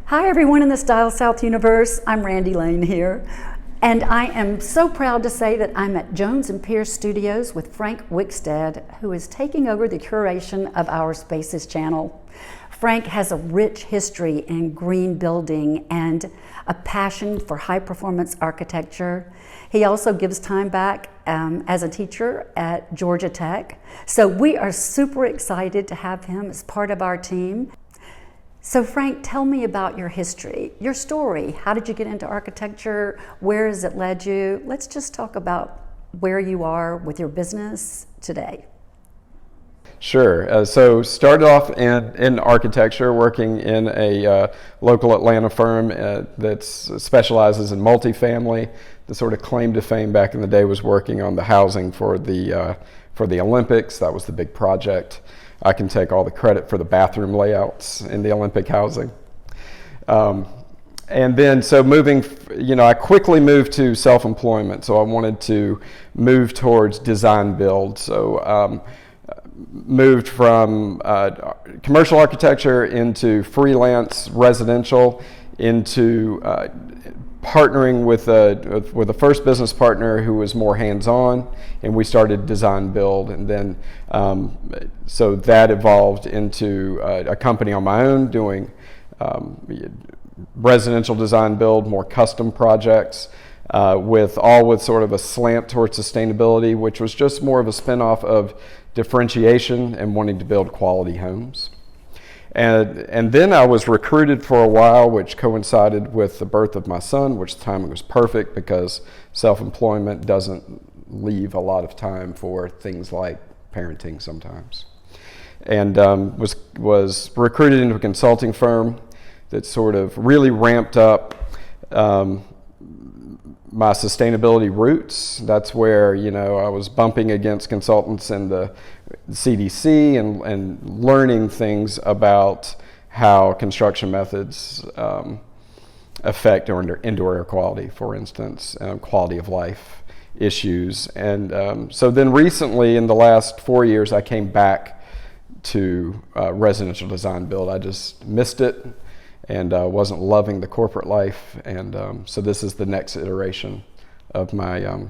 Hi everyone in the Style South universe, I'm Randy Lane here, and I am so proud to say that I'm at Jones & Pierce Studios with Frank Wickstead, who is taking over the curation of our Spaces channel. Frank has a rich history in green building and a passion for high performance architecture. He also gives time back as a teacher at Georgia Tech. So we are super excited to have him as part of our team. So Frank, tell me about your history, your story. How did you get into architecture? Where has it led you? Let's just talk about where you are with your business today. Sure. So started off in architecture, working in a local Atlanta firm that specializes in multifamily. The sort of claim to fame back in the day was working on the housing for the Olympics. That was the big project. I can take all the credit for the bathroom layouts in the Olympic housing. And then, so moving, I quickly moved to self-employment. So I wanted to move towards design build. So moved from commercial architecture into freelance residential, into partnering with a first business partner who was more hands-on, and we started design build, and then so that evolved into a company on my own doing residential design build, more custom projects, with sort of a slant towards sustainability, which was just more of a spin-off of differentiation and wanting to build quality homes. And then I was recruited for a while, which coincided with the birth of my son, which timing was perfect because self-employment doesn't leave a lot of time for things like parenting sometimes. And was recruited into a consulting firm that sort of really ramped up my sustainability roots. That's where, I was bumping against consultants in the CDC and learning things about how construction methods affect indoor air quality, for instance, quality of life issues. And so then recently, in the last 4 years, I came back to residential design build. I just missed it and wasn't loving the corporate life. And so this is the next iteration of my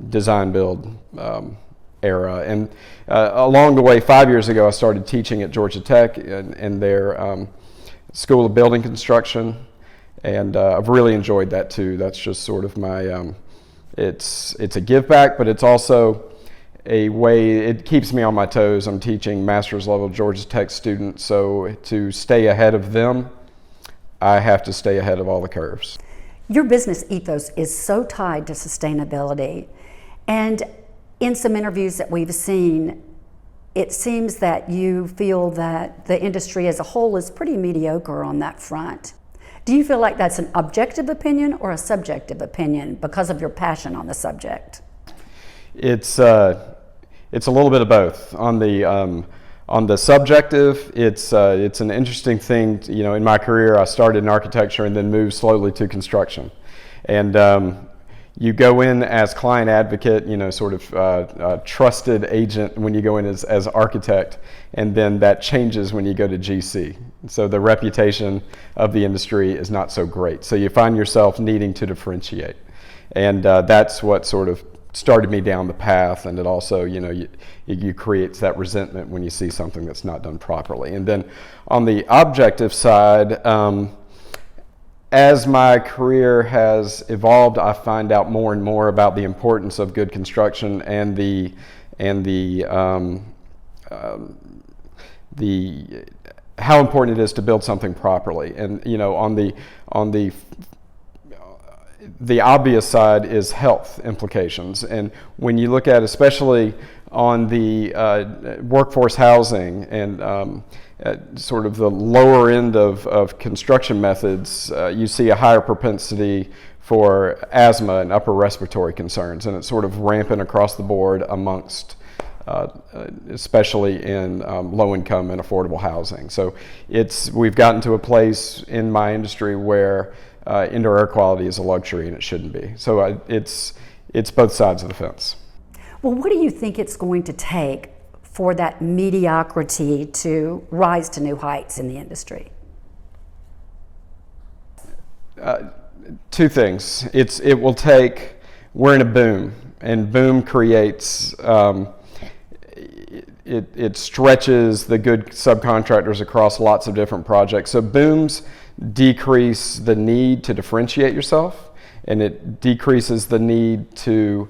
design build era. And along the way, 5 years ago, I started teaching at Georgia Tech in their School of Building Construction, and I've really enjoyed that too. That's just sort of my, it's a give back, but it's also a way, it keeps me on my toes. I'm teaching master's level Georgia Tech students, so to stay ahead of them, I have to stay ahead of all the curves. Your business ethos is so tied to sustainability, and in some interviews that we've seen, it seems that you feel that the industry as a whole is pretty mediocre on that front. Do you feel like that's an objective opinion or a subjective opinion because of your passion on the subject? It's a little bit of both. On the subjective, it's an interesting thing. In my career, I started in architecture and then moved slowly to construction, and you go in as client advocate, sort of trusted agent when you go in as architect, and then that changes when you go to GC. So the reputation of the industry is not so great. So you find yourself needing to differentiate, and that's what sort of started me down the path. And it also, you creates that resentment when you see something that's not done properly. And then on the objective side, as my career has evolved, I find out more and more about the importance of good construction and the how important it is to build something properly. And on the obvious side is health implications. And when you look at, especially on the workforce housing and sort of the lower end of construction methods, you see a higher propensity for asthma and upper respiratory concerns, and it's sort of rampant across the board amongst especially in low-income and affordable housing. So we've gotten to a place in my industry where indoor air quality is a luxury, and it shouldn't be. So it's both sides of the fence. Well, what do you think it's going to take for that mediocrity to rise to new heights in the industry? Two things. We're in a boom, and boom creates, it stretches the good subcontractors across lots of different projects. So booms decrease the need to differentiate yourself, and it decreases the need to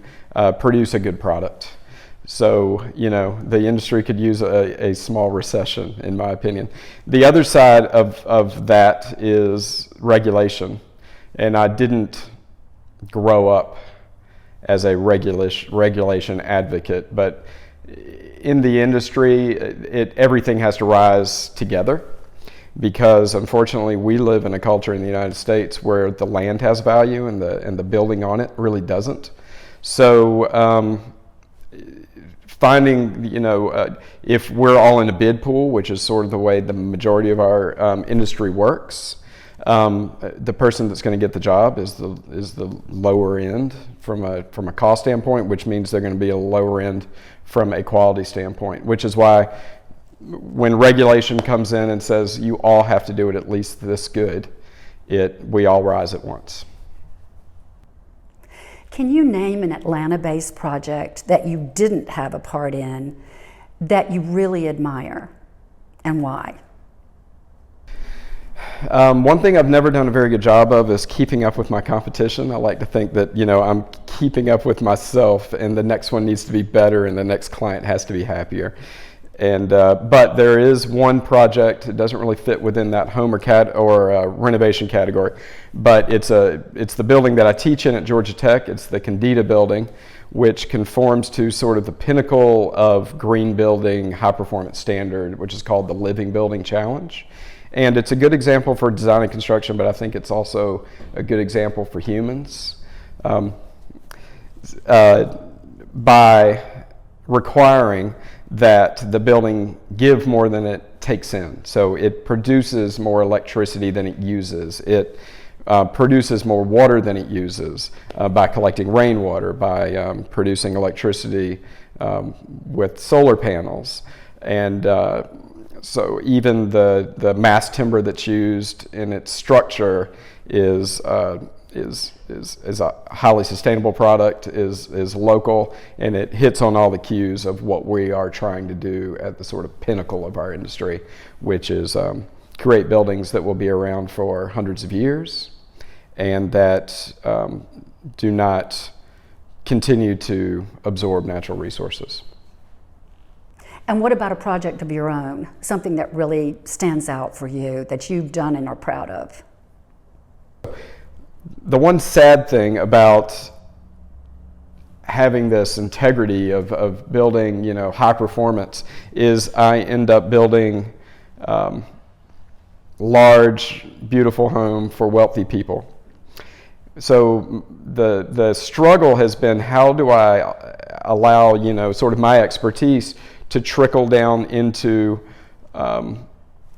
produce a good product. So, the industry could use a small recession, in my opinion. The other side of that is regulation. And I didn't grow up as a regulation advocate, but in the industry, everything has to rise together, because unfortunately we live in a culture in the United States where the land has value and the building on it really doesn't. So finding, if we're all in a bid pool, which is sort of the way the majority of our industry works, the person that's going to get the job is the lower end from a cost standpoint, which means they're going to be a lower end from a quality standpoint, which is why when regulation comes in and says you all have to do it at least this good, we all rise at once. Can you name an Atlanta-based project that you didn't have a part in that you really admire, and why? One thing I've never done a very good job of is keeping up with my competition. I like to think that, I'm keeping up with myself, and the next one needs to be better, and the next client has to be happier. And but there is one project. It doesn't really fit within that home or renovation category, but it's the building that I teach in at Georgia Tech. It's the Candida building, which conforms to sort of the pinnacle of green building high performance standard, which is called the Living Building Challenge. And it's a good example for design and construction, but I think it's also a good example for humans. By requiring that the building give more than it takes in. So it produces more electricity than it uses. It produces more water than it uses by collecting rainwater, by producing electricity with solar panels. And so even the mass timber that's used in its structure is a highly sustainable product, is local, and it hits on all the cues of what we are trying to do at the sort of pinnacle of our industry, which is create buildings that will be around for hundreds of years and that do not continue to absorb natural resources. And what about a project of your own, something that really stands out for you that you've done and are proud of? The one sad thing about having this integrity of building, high performance is I end up building large, beautiful home for wealthy people. So the struggle has been, how do I allow, sort of my expertise to trickle down into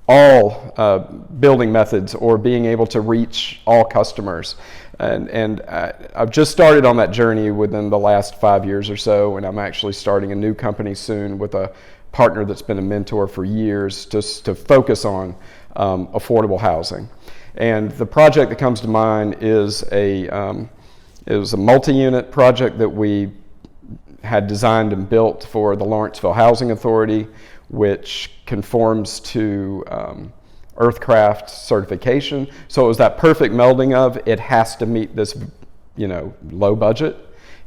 all building methods, or being able to reach all customers. And I've just started on that journey within the last 5 years or so, and I'm actually starting a new company soon with a partner that's been a mentor for years to focus on affordable housing. And the project that comes to mind is it was a multi-unit project that we had designed and built for the Lawrenceville Housing Authority, which conforms to Earthcraft certification. So it was that perfect melding of, it has to meet this, low budget,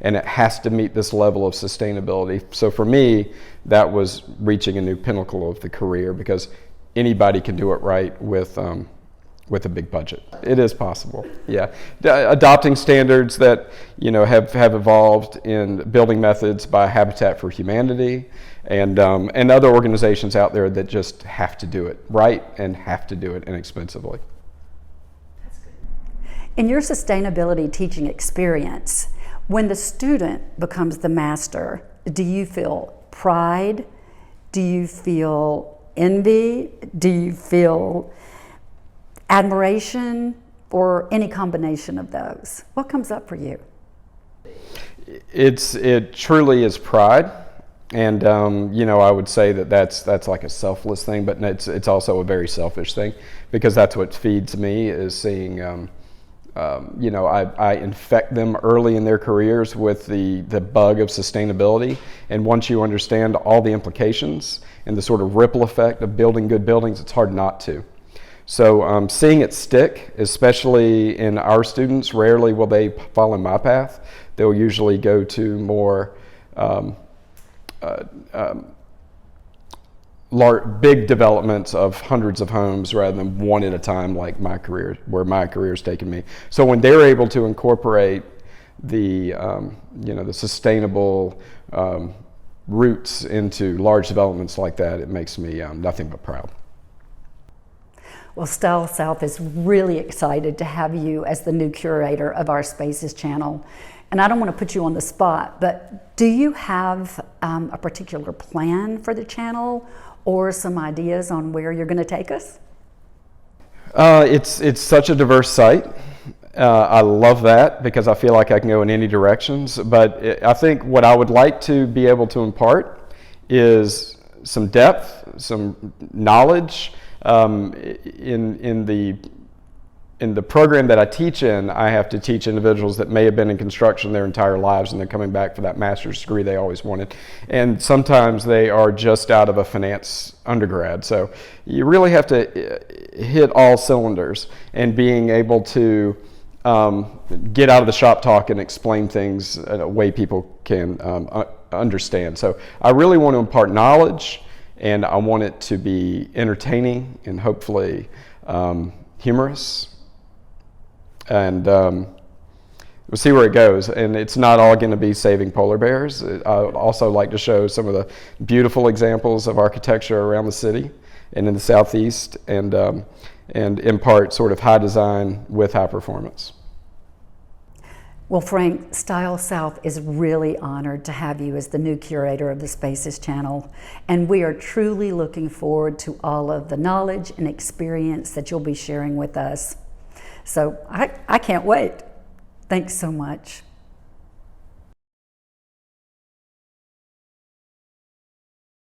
and it has to meet this level of sustainability. So for me, that was reaching a new pinnacle of the career, because anybody can do it right with a big budget. It is possible, yeah. Adopting standards that have evolved in building methods by Habitat for Humanity and other organizations out there that just have to do it right and have to do it inexpensively. That's good. In your sustainability teaching experience, when the student becomes the master, do you feel pride? Do you feel envy? Do you feel admiration, or any combination of those? What comes up for you? It truly is pride, and I would say that's like a selfless thing, but it's also a very selfish thing, because that's what feeds me, is seeing I infect them early in their careers with the bug of sustainability. And once you understand all the implications and the sort of ripple effect of building good buildings, it's hard not to. So seeing it stick, especially in our students, rarely will they follow my path. They'll usually go to more big developments of hundreds of homes rather than one at a time, like where my career's taken me. So when they're able to incorporate the sustainable roots into large developments like that, it makes me nothing but proud. Well, Style South is really excited to have you as the new curator of our Spaces channel. And I don't want to put you on the spot, but do you have a particular plan for the channel or some ideas on where you're going to take us? It's such a diverse site. I love that because I feel like I can go in any directions. But I think what I would like to be able to impart is some depth, some knowledge. In the program that I teach in, I have to teach individuals that may have been in construction their entire lives and they're coming back for that master's degree they always wanted. And sometimes they are just out of a finance undergrad. So you really have to hit all cylinders, and being able to get out of the shop talk and explain things in a way people can understand. So I really want to impart knowledge, and I want it to be entertaining and hopefully humorous. And we'll see where it goes. And it's not all going to be saving polar bears. I would also like to show some of the beautiful examples of architecture around the city and in the Southeast, and impart sort of high design with high performance. Well, Frank, Style South is really honored to have you as the new curator of the Spaces channel, and we are truly looking forward to all of the knowledge and experience that you'll be sharing with us. So I can't wait. Thanks so much.